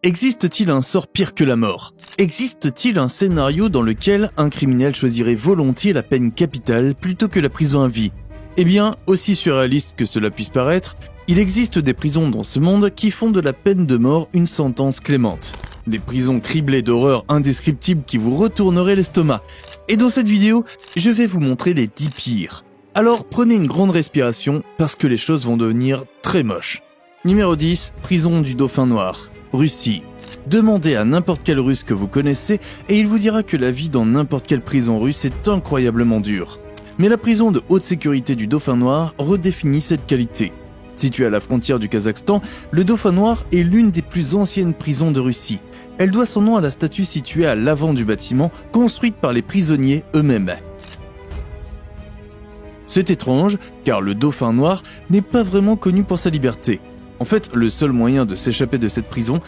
Existe-t-il un sort pire que la mort? Existe-t-il un scénario dans lequel un criminel choisirait volontiers la peine capitale plutôt que la prison à vie? Eh bien, aussi surréaliste que cela puisse paraître, il existe des prisons dans ce monde qui font de la peine de mort une sentence clémente. Des prisons criblées d'horreurs indescriptibles qui vous retourneraient l'estomac. Et dans cette vidéo, je vais vous montrer les 10 pires. Alors prenez une grande respiration parce que les choses vont devenir très moches. Numéro 10, prison du Dauphin Noir. Russie. Demandez à n'importe quel Russe que vous connaissez et il vous dira que la vie dans n'importe quelle prison russe est incroyablement dure. Mais la prison de haute sécurité du Dauphin Noir redéfinit cette qualité. Située à la frontière du Kazakhstan, le Dauphin Noir est l'une des plus anciennes prisons de Russie. Elle doit son nom à la statue située à l'avant du bâtiment, construite par les prisonniers eux-mêmes. C'est étrange, car le Dauphin Noir n'est pas vraiment connu pour sa liberté. En fait, le seul moyen de s'échapper de cette prison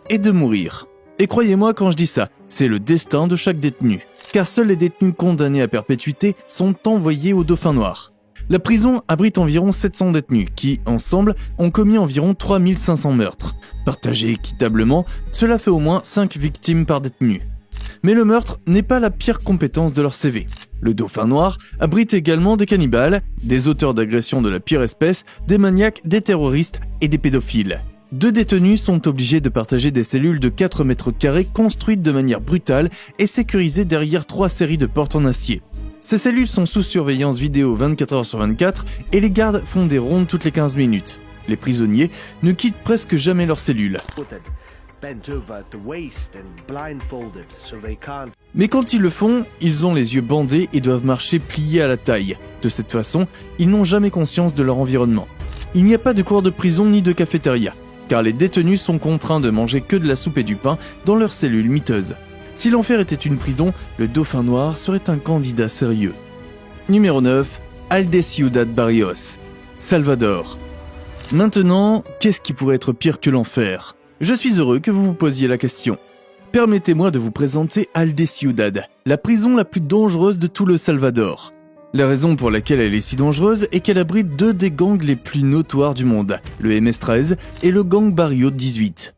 est de mourir. Et croyez-moi quand je dis ça, c'est le destin de chaque détenu. Car seuls les détenus condamnés à perpétuité sont envoyés au Dauphin Noir. La prison abrite environ 700 détenus qui, ensemble, ont commis environ 3500 meurtres. Partagés équitablement, cela fait au moins 5 victimes par détenu. Mais le meurtre n'est pas la pire compétence de leur CV. Le Dauphin Noir abrite également des cannibales, des auteurs d'agressions de la pire espèce, des maniaques, des terroristes et des pédophiles. 2 détenus sont obligés de partager des cellules de 4 mètres carrés construites de manière brutale et sécurisées derrière 3 séries de portes en acier. Ces cellules sont sous surveillance vidéo 24h/24 et les gardes font des rondes toutes les 15 minutes. Les prisonniers ne quittent presque jamais leurs cellules. Mais quand ils le font, ils ont les yeux bandés et doivent marcher pliés à la taille. De cette façon, ils n'ont jamais conscience de leur environnement. Il n'y a pas de cour de prison ni de cafétéria, car les détenus sont contraints de manger que de la soupe et du pain dans leurs cellules miteuses. Si l'enfer était une prison, le Dauphin Noir serait un candidat sérieux. Numéro 9, Aldeciudad Barrios, Salvador. Maintenant, qu'est-ce qui pourrait être pire que l'enfer? Je suis heureux que vous vous posiez la question. Permettez-moi de vous présenter Aldeciudad, la prison la plus dangereuse de tout le Salvador. La raison pour laquelle elle est si dangereuse est qu'elle abrite 2 des gangs les plus notoires du monde, le MS-13 et le gang Barrio 18.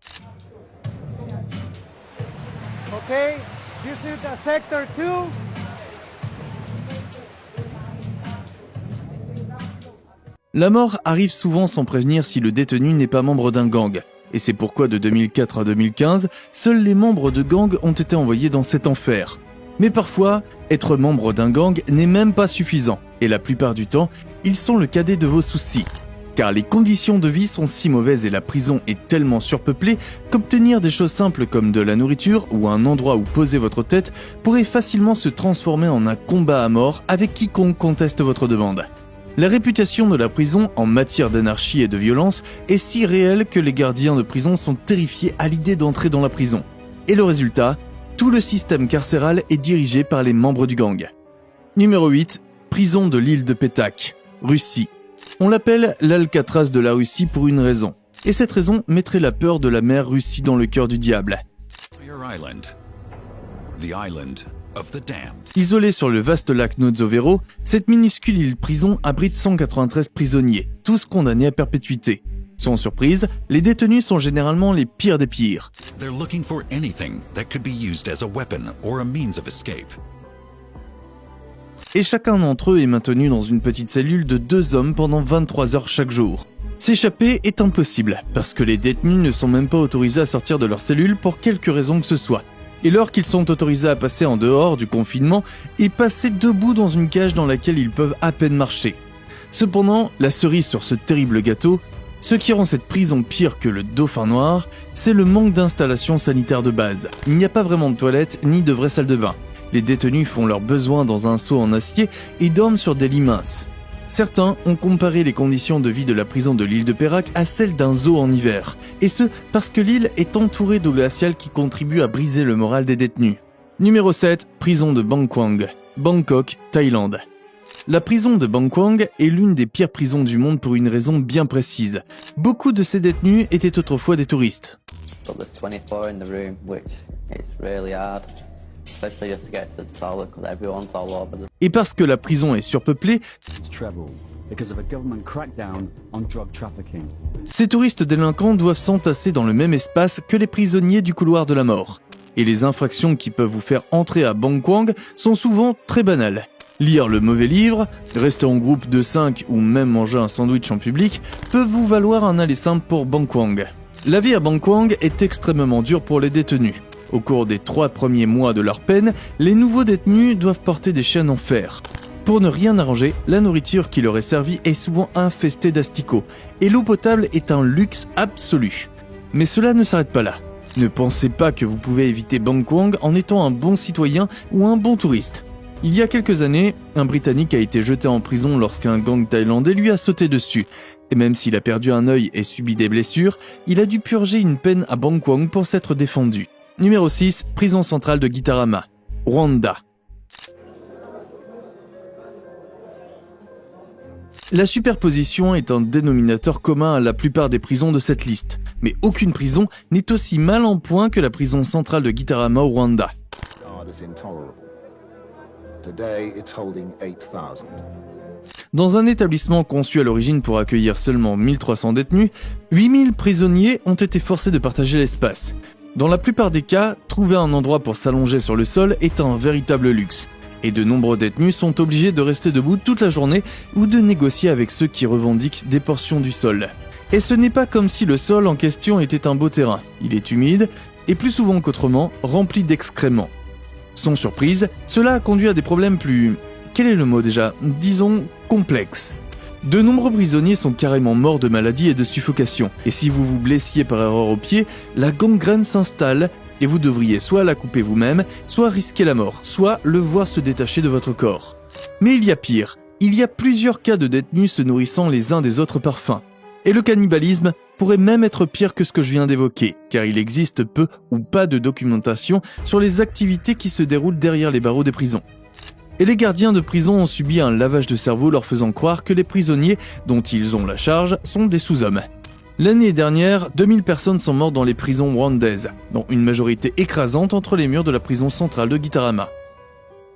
Okay, this is the sector 2. La mort arrive souvent sans prévenir si le détenu n'est pas membre d'un gang. Et c'est pourquoi de 2004 à 2015, seuls les membres de gangs ont été envoyés dans cet enfer. Mais parfois, être membre d'un gang n'est même pas suffisant. Et la plupart du temps, ils sont le cadet de vos soucis. Car les conditions de vie sont si mauvaises et la prison est tellement surpeuplée qu'obtenir des choses simples comme de la nourriture ou un endroit où poser votre tête pourrait facilement se transformer en un combat à mort avec quiconque conteste votre demande. La réputation de la prison en matière d'anarchie et de violence est si réelle que les gardiens de prison sont terrifiés à l'idée d'entrer dans la prison. Et le résultat, tout le système carcéral est dirigé par les membres du gang. Numéro 8, prison de l'île de Petak, Russie. On l'appelle l'Alcatraz de la Russie pour une raison. Et cette raison mettrait la peur de la mer Russie dans le cœur du diable. Isolée sur le vaste lac Nozovero, cette minuscule île-prison abrite 193 prisonniers, tous condamnés à perpétuité. Sans surprise, les détenus sont généralement les pires des pires. Et chacun d'entre eux est maintenu dans une petite cellule de 2 hommes pendant 23 heures chaque jour. S'échapper est impossible, parce que les détenus ne sont même pas autorisés à sortir de leur cellule pour quelque raison que ce soit. Et lors qu'ils sont autorisés à passer en dehors du confinement et passer debout dans une cage dans laquelle ils peuvent à peine marcher. Cependant, la cerise sur ce terrible gâteau, ce qui rend cette prison pire que le Dauphin Noir, c'est le manque d'installation sanitaire de base. Il n'y a pas vraiment de toilettes ni de vraie salle de bain. Les détenus font leurs besoins dans un seau en acier et dorment sur des lits minces. Certains ont comparé les conditions de vie de la prison de l'île de Perak à celles d'un zoo en hiver, et ce parce que l'île est entourée d'eau glaciale qui contribue à briser le moral des détenus. Numéro 7, prison de Bangkwang, Bangkok, Thaïlande. La prison de Bangkwang est l'une des pires prisons du monde pour une raison bien précise. Beaucoup de ces détenus étaient autrefois des touristes. Et parce que la prison est surpeuplée, because of a government crackdown on drug trafficking. Ces touristes délinquants doivent s'entasser dans le même espace que les prisonniers du couloir de la mort. Et les infractions qui peuvent vous faire entrer à Bangkwang sont souvent très banales. Lire le mauvais livre, rester en groupe de 5 ou même manger un sandwich en public peuvent vous valoir un aller simple pour Bangkwang. La vie à Bangkwang est extrêmement dure pour les détenus. Au cours des 3 premiers mois de leur peine, les nouveaux détenus doivent porter des chaînes en fer. Pour ne rien arranger, la nourriture qui leur est servie est souvent infestée d'asticots, et l'eau potable est un luxe absolu. Mais cela ne s'arrête pas là. Ne pensez pas que vous pouvez éviter Bangkwang en étant un bon citoyen ou un bon touriste. Il y a quelques années, un Britannique a été jeté en prison lorsqu'un gang thaïlandais lui a sauté dessus. Et même s'il a perdu un œil et subi des blessures, il a dû purger une peine à Bangkwang pour s'être défendu. Numéro 6, prison centrale de Gitarama, Rwanda. La superposition est un dénominateur commun à la plupart des prisons de cette liste, mais aucune prison n'est aussi mal en point que la prison centrale de Gitarama au Rwanda. Dans un établissement conçu à l'origine pour accueillir seulement 1300 détenus, 8000 prisonniers ont été forcés de partager l'espace. Dans la plupart des cas, trouver un endroit pour s'allonger sur le sol est un véritable luxe. Et de nombreux détenus sont obligés de rester debout toute la journée ou de négocier avec ceux qui revendiquent des portions du sol. Et ce n'est pas comme si le sol en question était un beau terrain. Il est humide et plus souvent qu'autrement rempli d'excréments. Sans surprise, cela a conduit à des problèmes plus... Quel est le mot déjà ? Disons complexes. De nombreux prisonniers sont carrément morts de maladie et de suffocation. Et si vous vous blessiez par erreur au pied, la gangrène s'installe et vous devriez soit la couper vous-même, soit risquer la mort, soit le voir se détacher de votre corps. Mais il y a pire. Il y a plusieurs cas de détenus se nourrissant les uns des autres par faim. Et le cannibalisme pourrait même être pire que ce que je viens d'évoquer, car il existe peu ou pas de documentation sur les activités qui se déroulent derrière les barreaux des prisons. Et les gardiens de prison ont subi un lavage de cerveau leur faisant croire que les prisonniers, dont ils ont la charge, sont des sous-hommes. L'année dernière, 2000 personnes sont mortes dans les prisons rwandaises, dont une majorité écrasante entre les murs de la prison centrale de Gitarama.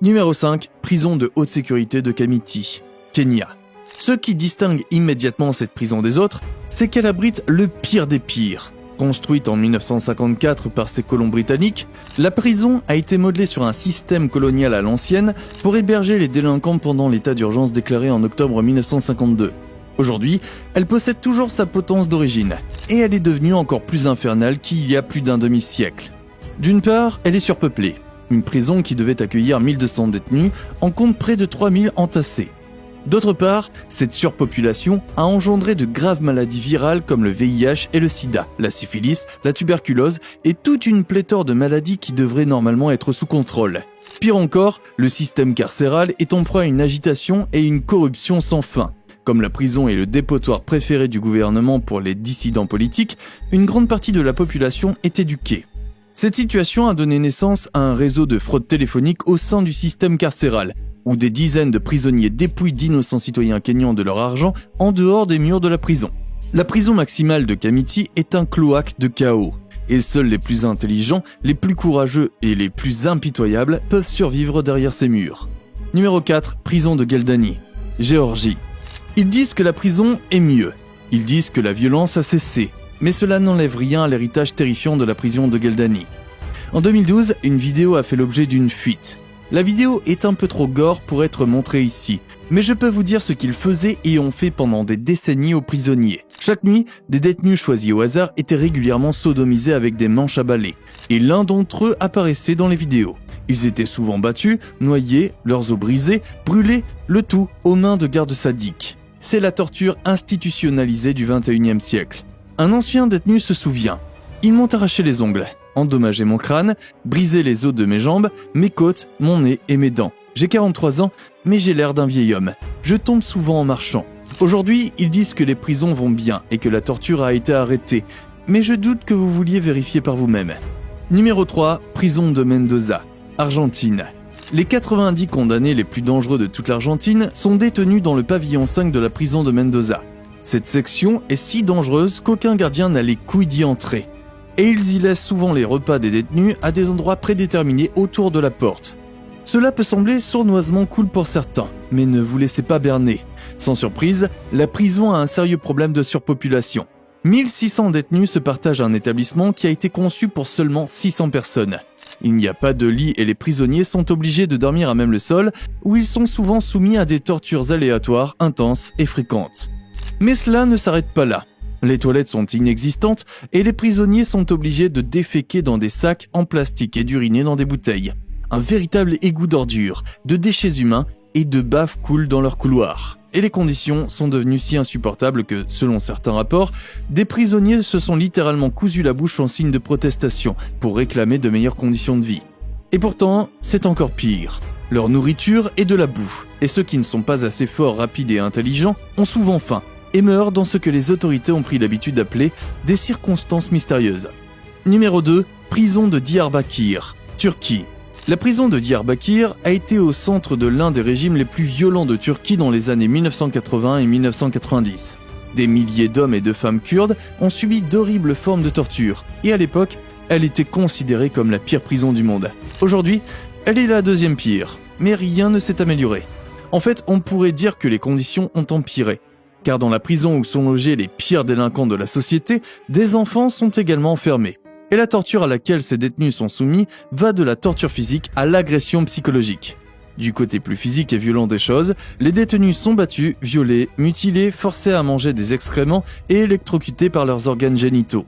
Numéro 5, prison de haute sécurité de Kamiti, Kenya. Ce qui distingue immédiatement cette prison des autres, c'est qu'elle abrite le pire des pires. Construite en 1954 par ces colons britanniques, la prison a été modelée sur un système colonial à l'ancienne pour héberger les délinquants pendant l'état d'urgence déclaré en octobre 1952. Aujourd'hui, elle possède toujours sa potence d'origine, et elle est devenue encore plus infernale qu'il y a plus d'un demi-siècle. D'une part, elle est surpeuplée. Une prison qui devait accueillir 1200 détenus en compte près de 3000 entassés. D'autre part, cette surpopulation a engendré de graves maladies virales comme le VIH et le sida, la syphilis, la tuberculose et toute une pléthore de maladies qui devraient normalement être sous contrôle. Pire encore, le système carcéral est en proie à une agitation et une corruption sans fin. Comme la prison est le dépotoir préféré du gouvernement pour les dissidents politiques, une grande partie de la population est éduquée. Cette situation a donné naissance à un réseau de fraude téléphonique au sein du système carcéral, où des dizaines de prisonniers dépouillent d'innocents citoyens kényans de leur argent en dehors des murs de la prison. La prison maximale de Kamiti est un cloaque de chaos, et seuls les plus intelligents, les plus courageux et les plus impitoyables peuvent survivre derrière ces murs. Numéro 4, prison de Geldani, Géorgie. Ils disent que la prison est mieux. Ils disent que la violence a cessé. Mais cela n'enlève rien à l'héritage terrifiant de la prison de Geldani. En 2012, une vidéo a fait l'objet d'une fuite. La vidéo est un peu trop gore pour être montrée ici, mais je peux vous dire ce qu'ils faisaient et ont fait pendant des décennies aux prisonniers. Chaque nuit, des détenus choisis au hasard étaient régulièrement sodomisés avec des manches à balai, et l'un d'entre eux apparaissait dans les vidéos. Ils étaient souvent battus, noyés, leurs os brisés, brûlés, le tout aux mains de gardes sadiques. C'est la torture institutionnalisée du 21e siècle. Un ancien détenu se souvient. Ils m'ont arraché les ongles, endommagé mon crâne, brisé les os de mes jambes, mes côtes, mon nez et mes dents. J'ai 43 ans, mais j'ai l'air d'un vieil homme. Je tombe souvent en marchant. Aujourd'hui, ils disent que les prisons vont bien et que la torture a été arrêtée, mais je doute que vous vouliez vérifier par vous-même. Numéro 3, prison de Mendoza, Argentine. Les 90 condamnés les plus dangereux de toute l'Argentine sont détenus dans le pavillon 5 de la prison de Mendoza. Cette section est si dangereuse qu'aucun gardien n'a les couilles d'y entrer. Et ils y laissent souvent les repas des détenus à des endroits prédéterminés autour de la porte. Cela peut sembler sournoisement cool pour certains, mais ne vous laissez pas berner. Sans surprise, la prison a un sérieux problème de surpopulation. 1600 détenus se partagent un établissement qui a été conçu pour seulement 600 personnes. Il n'y a pas de lit et les prisonniers sont obligés de dormir à même le sol, où ils sont souvent soumis à des tortures aléatoires, intenses et fréquentes. Mais cela ne s'arrête pas là. Les toilettes sont inexistantes et les prisonniers sont obligés de déféquer dans des sacs en plastique et d'uriner dans des bouteilles. Un véritable égout d'ordures, de déchets humains et de bave coulent dans leurs couloirs. Et les conditions sont devenues si insupportables que, selon certains rapports, des prisonniers se sont littéralement cousus la bouche en signe de protestation pour réclamer de meilleures conditions de vie. Et pourtant, c'est encore pire. Leur nourriture est de la boue, et ceux qui ne sont pas assez forts, rapides et intelligents ont souvent faim et meurent dans ce que les autorités ont pris l'habitude d'appeler des circonstances mystérieuses. Numéro 2, prison de Diyarbakir, Turquie. La prison de Diyarbakir a été au centre de l'un des régimes les plus violents de Turquie dans les années 1980 et 1990. Des milliers d'hommes et de femmes kurdes ont subi d'horribles formes de torture, et à l'époque, elle était considérée comme la pire prison du monde. Aujourd'hui, elle est la deuxième pire, mais rien ne s'est amélioré. En fait, on pourrait dire que les conditions ont empiré, car dans la prison où sont logés les pires délinquants de la société, des enfants sont également enfermés. Et la torture à laquelle ces détenus sont soumis va de la torture physique à l'agression psychologique. Du côté plus physique et violent des choses, les détenus sont battus, violés, mutilés, forcés à manger des excréments et électrocutés par leurs organes génitaux.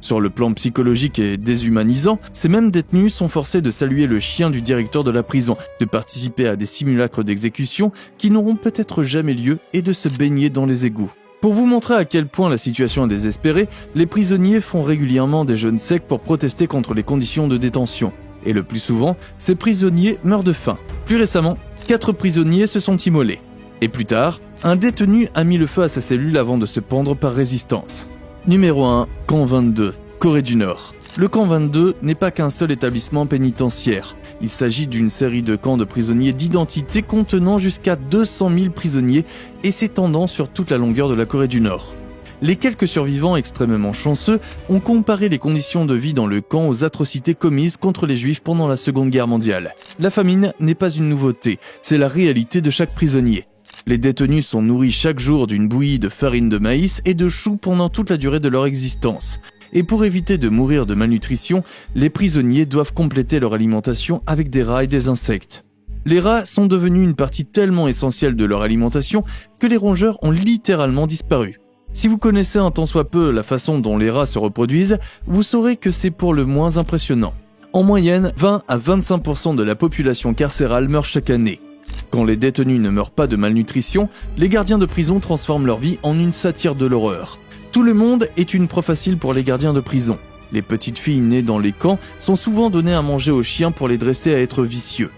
Sur le plan psychologique et déshumanisant, ces mêmes détenus sont forcés de saluer le chien du directeur de la prison, de participer à des simulacres d'exécution qui n'auront peut-être jamais lieu et de se baigner dans les égouts. Pour vous montrer à quel point la situation est désespérée, les prisonniers font régulièrement des jeûnes secs pour protester contre les conditions de détention. Et le plus souvent, ces prisonniers meurent de faim. Plus récemment, 4 prisonniers se sont immolés. Et plus tard, un détenu a mis le feu à sa cellule avant de se pendre par résistance. Numéro 1, Camp 22, Corée du Nord. Le Camp 22 n'est pas qu'un seul établissement pénitentiaire. Il s'agit d'une série de camps de prisonniers d'identité contenant jusqu'à 200 000 prisonniers et s'étendant sur toute la longueur de la Corée du Nord. Les quelques survivants extrêmement chanceux ont comparé les conditions de vie dans le camp aux atrocités commises contre les Juifs pendant la Seconde Guerre mondiale. La famine n'est pas une nouveauté, c'est la réalité de chaque prisonnier. Les détenus sont nourris chaque jour d'une bouillie de farine de maïs et de choux pendant toute la durée de leur existence. Et pour éviter de mourir de malnutrition, les prisonniers doivent compléter leur alimentation avec des rats et des insectes. Les rats sont devenus une partie tellement essentielle de leur alimentation que les rongeurs ont littéralement disparu. Si vous connaissez un tant soit peu la façon dont les rats se reproduisent, vous saurez que c'est pour le moins impressionnant. En moyenne, 20 à 25% de la population carcérale meurt chaque année. Quand les détenus ne meurent pas de malnutrition, les gardiens de prison transforment leur vie en une satire de l'horreur. Tout le monde est une proie facile pour les gardiens de prison. Les petites filles nées dans les camps sont souvent données à manger aux chiens pour les dresser à être vicieux.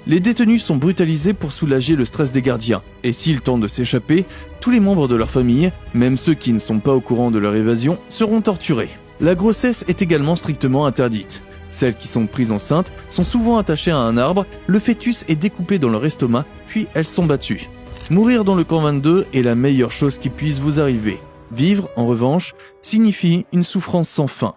Les détenus sont brutalisés pour soulager le stress des gardiens, et s'ils tentent de s'échapper, tous les membres de leur famille, même ceux qui ne sont pas au courant de leur évasion, seront torturés. La grossesse est également strictement interdite. Celles qui sont prises enceintes sont souvent attachées à un arbre, le fœtus est découpé dans leur estomac, puis elles sont battues. Mourir dans le camp 22 est la meilleure chose qui puisse vous arriver. Vivre, en revanche, signifie une souffrance sans fin.